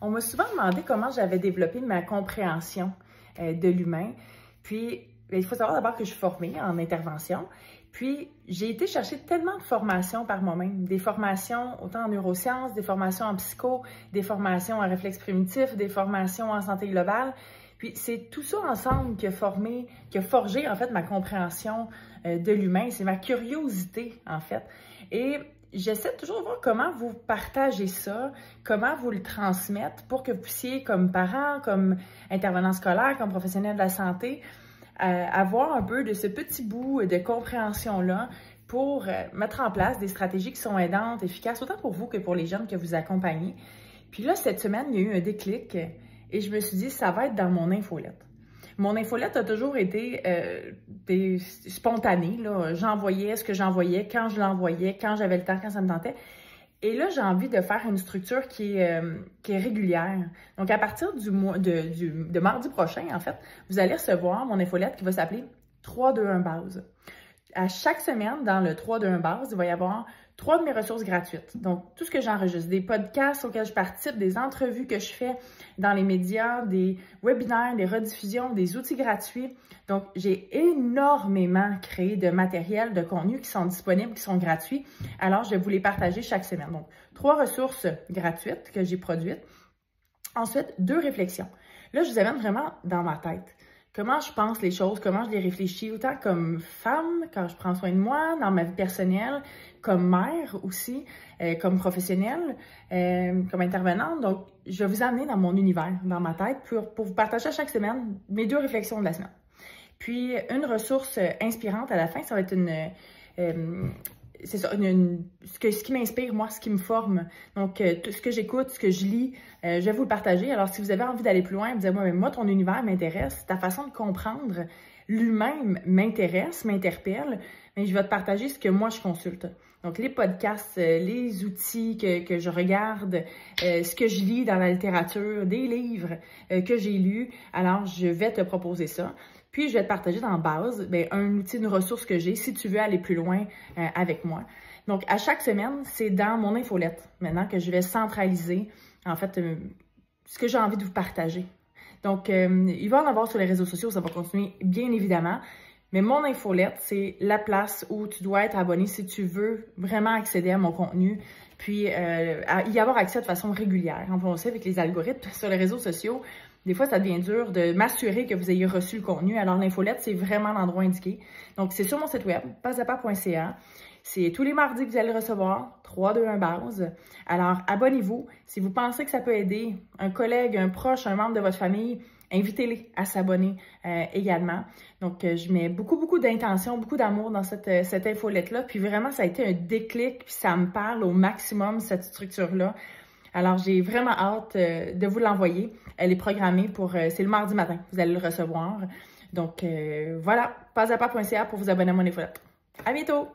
On m'a souvent demandé comment j'avais développé ma compréhension de l'humain. Puis, il faut savoir d'abord que je suis formée en intervention. Puis, j'ai été chercher tellement de formations par moi-même. Des formations autant en neurosciences, des formations en psycho, des formations en réflexe primitif, des formations en santé globale. Puis, c'est tout ça ensemble qui a forgé, en fait, ma compréhension de l'humain. C'est ma curiosité, en fait. Et j'essaie toujours de voir comment vous partagez ça, comment vous le transmettre pour que vous puissiez, comme parents, comme intervenants scolaires, comme professionnels de la santé, avoir un peu de ce petit bout de compréhension-là pour mettre en place des stratégies qui sont aidantes, efficaces, autant pour vous que pour les jeunes que vous accompagnez. Puis là, cette semaine, il y a eu un déclic et je me suis dit, ça va être dans mon infolette. Mon infolette a toujours été spontanée. J'envoyais ce que j'envoyais, quand je l'envoyais, quand j'avais le temps, quand ça me tentait. Et là, j'ai envie de faire une structure qui est régulière. Donc, à partir de mardi prochain, en fait, vous allez recevoir mon infolette qui va s'appeler 3-2-1 base. À chaque semaine, dans le 3-2-1 base, il va y avoir 3 de mes ressources gratuites. Donc, tout ce que j'enregistre, des podcasts auxquels je participe, des entrevues que je fais dans les médias, des webinaires, des rediffusions, des outils gratuits. Donc, j'ai énormément créé de matériel, de contenu qui sont disponibles, qui sont gratuits. Alors, je vais vous les partager chaque semaine. Donc, 3 ressources gratuites que j'ai produites. Ensuite, 2 réflexions. Là, je vous amène vraiment dans ma tête. Comment je pense les choses, comment je les réfléchis, autant comme femme, quand je prends soin de moi, dans ma vie personnelle, comme mère aussi, comme professionnelle, comme intervenante. Donc, je vais vous amener dans mon univers, dans ma tête, pour vous partager chaque semaine mes 2 réflexions de la semaine. Puis, une ressource inspirante à la fin, ça va être c'est ça, ce qui m'inspire, moi, ce qui me forme. Donc, tout ce que j'écoute, ce que je lis, je vais vous le partager. Alors, si vous avez envie d'aller plus loin, vous dites, moi, ton univers m'intéresse, ta façon de comprendre l'humain m'intéresse, m'interpelle, mais je vais te partager ce que moi, je consulte. Donc, les podcasts, les outils que je regarde, ce que je lis dans la littérature, des livres que j'ai lus. Alors, je vais te proposer ça. Puis, je vais te partager dans base un outil, une ressource que j'ai si tu veux aller plus loin avec moi. Donc, à chaque semaine, c'est dans mon infolette maintenant que je vais centraliser, en fait, ce que j'ai envie de vous partager. Donc, il va en avoir sur les réseaux sociaux, ça va continuer bien évidemment. Mais mon infolette, c'est la place où tu dois être abonné si tu veux vraiment accéder à mon contenu, puis y avoir accès de façon régulière. On sait avec les algorithmes sur les réseaux sociaux, des fois, ça devient dur de m'assurer que vous ayez reçu le contenu. Alors, l'infolette, c'est vraiment l'endroit indiqué. Donc, c'est sur mon site web, pasdapa.ca. C'est tous les mardis que vous allez recevoir, 3-2-1 base. Alors, abonnez-vous. Si vous pensez que ça peut aider un collègue, un proche, un membre de votre famille, invitez-les à s'abonner également. Donc, je mets beaucoup d'intention, beaucoup d'amour dans cette infolette-là. Puis vraiment, ça a été un déclic, puis ça me parle au maximum, cette structure-là. Alors, j'ai vraiment hâte de vous l'envoyer. Elle est programmée pour... c'est le mardi matin, vous allez le recevoir. Donc, voilà, pasdapa.ca pour vous abonner à mon infolette. À bientôt!